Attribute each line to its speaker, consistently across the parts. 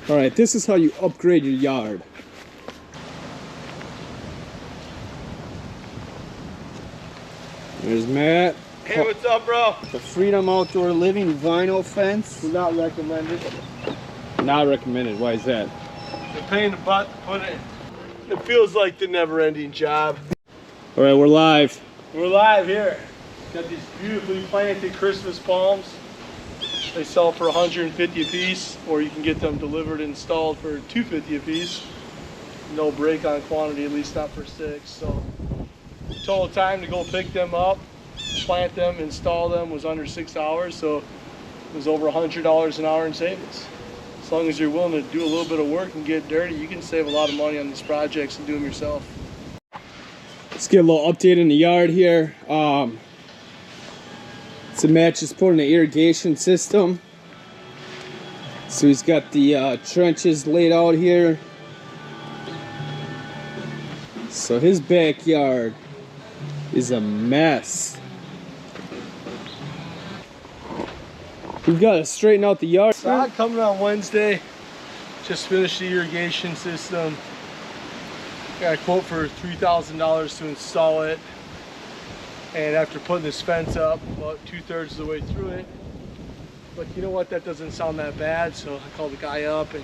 Speaker 1: All right, this is how you upgrade your yard. There's Matt.
Speaker 2: Hey, what's up, bro?
Speaker 1: The Freedom Outdoor Living vinyl fence.
Speaker 2: Would not recommend it.
Speaker 1: Not recommended. Why is that?
Speaker 2: They're paying the butt to put it. It feels like the never-ending job.
Speaker 1: All right, we're live.
Speaker 2: We're live here. Got these beautifully planted Christmas palms. They sell for $150 a piece, or you can get them delivered and installed for $250 a piece. No break on quantity, at least not for 6. So total time to go pick them up, plant them, install them was under 6 hours. So it was over $100 an hour in savings. As long as you're willing to do a little bit of work and get dirty, you can save a lot of money on these projects and do them yourself.
Speaker 1: Let's get a little update in the yard here. So Matt just put in an irrigation system. So he's got the trenches laid out here. So his backyard is a mess. We've got to straighten out the yard.
Speaker 2: Sod coming on Wednesday. Just finished the irrigation system. Got a quote for $3,000 to install it. And after putting this fence up, about 2/3 of the way through it. But you know what? That doesn't sound that bad. So I called the guy up and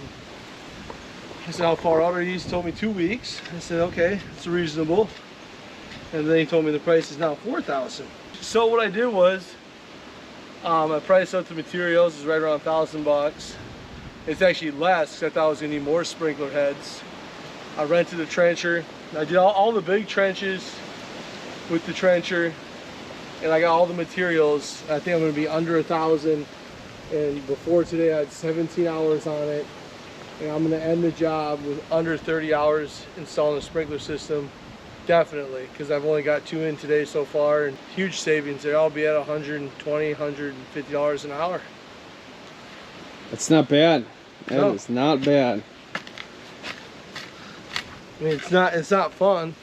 Speaker 2: I said, how far out are you? He told me 2 weeks. I said, okay, it's reasonable. And then he told me the price is now $4,000. So what I did was, I priced out the materials. It's right around $1,000. It's actually less because I thought I was gonna need more sprinkler heads. I rented a trencher. I did all the big trenches with the trencher, and I got all the materials. I think I'm gonna be under 1,000. And before today, I had 17 hours on it. And I'm gonna end the job with under 30 hours installing a sprinkler system. Definitely, because I've only got 2 in today so far, and huge savings there. I'll be at $120, $150 an hour.
Speaker 1: That's not bad. That
Speaker 2: No.
Speaker 1: is not bad.
Speaker 2: I mean, it's not fun.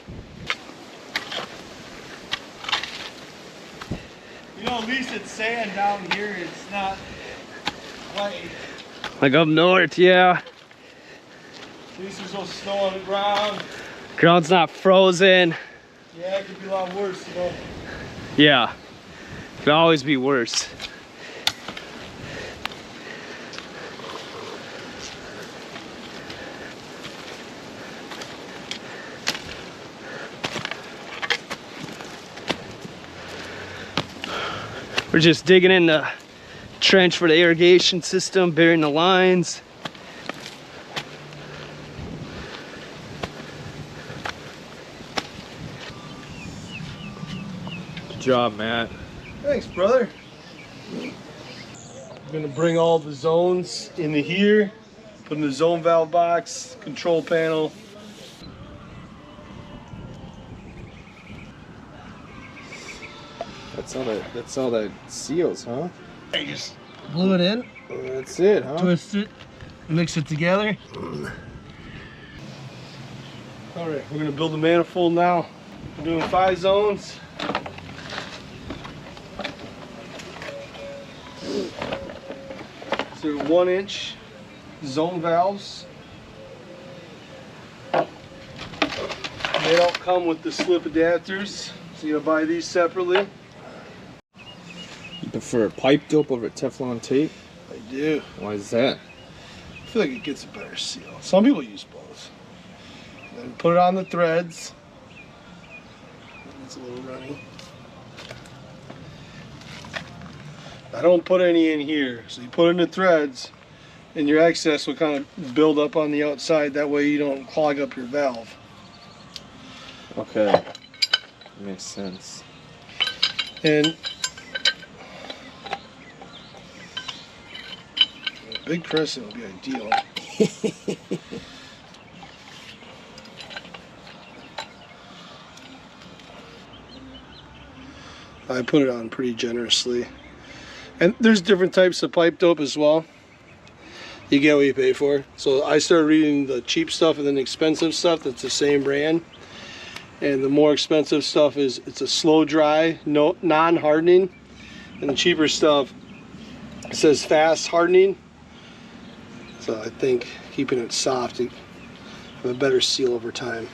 Speaker 2: You know, at least it's sand down here. It's not white.
Speaker 1: Like up north, yeah.
Speaker 2: At least there's no snow on the ground.
Speaker 1: Ground's not frozen.
Speaker 2: Yeah, it could be a lot worse, you know.
Speaker 1: Yeah, could always be worse. We're just digging in the trench for the irrigation system, burying the lines. Good job, Matt.
Speaker 2: Thanks, brother. I'm gonna bring all the zones into here, put in the zone valve box, control panel.
Speaker 1: That's all that seals, huh?
Speaker 2: I just glue it in,
Speaker 1: That's it, huh?
Speaker 2: twist it, mix it together. All right, we're gonna build a manifold now. We're doing 5 zones. So 1-inch zone valves. They don't come with the slip adapters, so you gotta buy these separately.
Speaker 1: You prefer pipe dope over Teflon tape?
Speaker 2: I do.
Speaker 1: Why is that?
Speaker 2: I feel like it gets a better seal. Some people use both. Then put it on the threads. It's a little runny. I don't put any in here. So you put in the threads and your excess will kind of build up on the outside. That way you don't clog up your valve.
Speaker 1: Okay. Makes sense.
Speaker 2: And a big crescent would be ideal. I put it on pretty generously. And there's different types of pipe dope as well. You get what you pay for. So I started reading the cheap stuff and then the expensive stuff that's the same brand. And the more expensive stuff it's a slow dry, no non-hardening. And the cheaper stuff, it says fast hardening. So I think keeping it soft will have a better seal over time.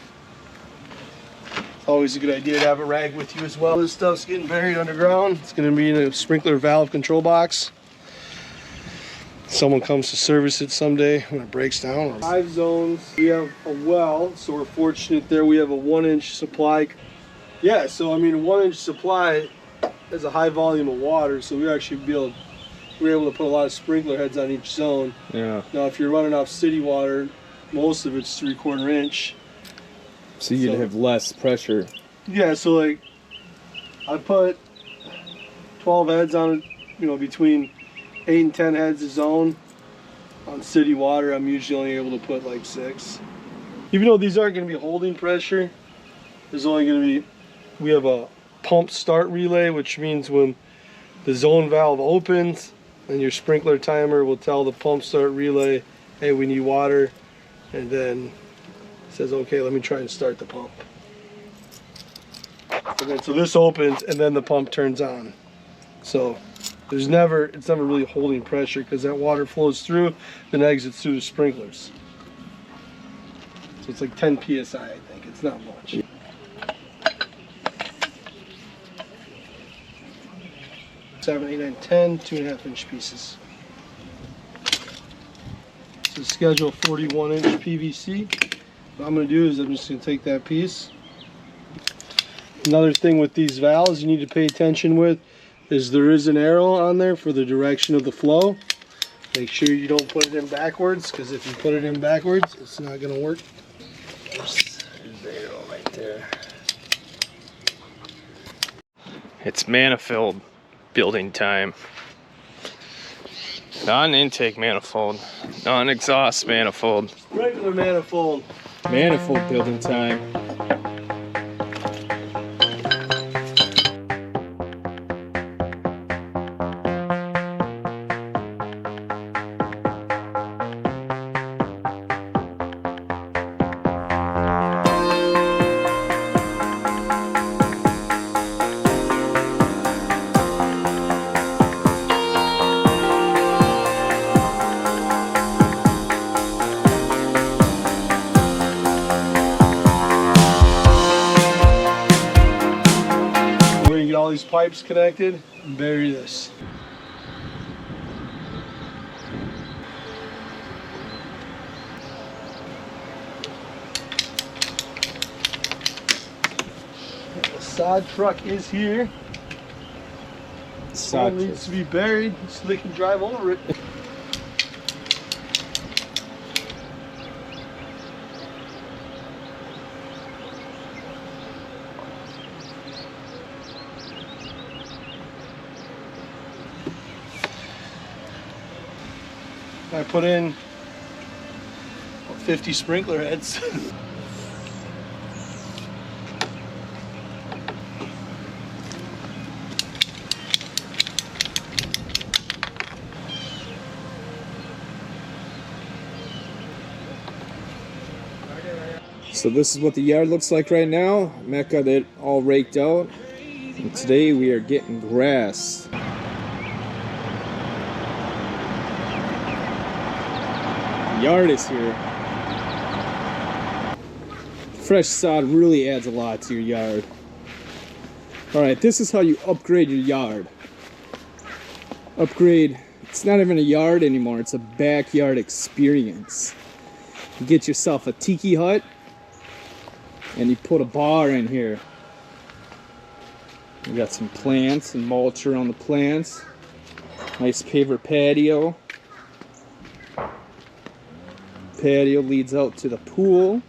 Speaker 2: It's always a good idea to have a rag with you as well. This stuff's getting buried underground. It's going to be in a sprinkler valve control box. Someone comes to service it someday when it breaks down. 5 zones. We have a well, so we're fortunate there. We have a 1-inch supply. Yeah, so I mean, a 1-inch supply is a high volume of water, so we're able to put a lot of sprinkler heads on each zone.
Speaker 1: Yeah.
Speaker 2: Now, if you're running off city water, most of it's 3/4 inch.
Speaker 1: So you'd have less pressure.
Speaker 2: Yeah, so like I put 12 heads on it, you know, between 8 and 10 heads a zone. On city water, I'm usually only able to put like 6. Even though these aren't going to be holding pressure, there's only going to be, we have a pump start relay, which means when the zone valve opens, and your sprinkler timer will tell the pump start relay, hey, we need water, and then it says, okay, let me try and start the pump. And then, so this opens, and then the pump turns on. So it's never really holding pressure because that water flows through, then exits through the sprinklers. So it's like 10 psi, I think. It's not much. 7, 8, 9, 10, 2.5-inch pieces. So schedule 41-inch PVC. What I'm going to do is I'm just going to take that piece. Another thing with these valves you need to pay attention with is there is an arrow on there for the direction of the flow. Make sure you don't put it in backwards, because if you put it in backwards, it's not going to work. Oops, there's the arrow right there.
Speaker 1: It's manifold building time. Non-intake manifold, non-exhaust manifold.
Speaker 2: Regular manifold.
Speaker 1: Manifold building time.
Speaker 2: Get all these pipes connected and bury this. The sod truck is here. Sod needs to be buried so they can drive over it. I put in 50 sprinkler heads.
Speaker 1: So this is what the yard looks like right now. Matt got it all raked out. And today we are getting grass. Yard is here. Fresh sod really adds a lot to your yard. Alright, this is how you upgrade your yard. Upgrade, it's not even a yard anymore, it's a backyard experience. You get yourself a tiki hut and you put a bar in here. You got some plants and mulch around the plants. Nice paver patio. Patio leads out to the pool.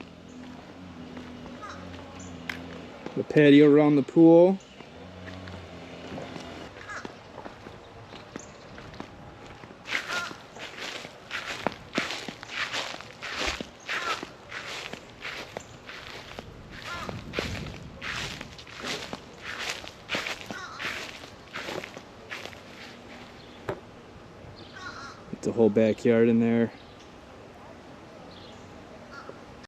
Speaker 1: The patio around the pool. The whole backyard in there.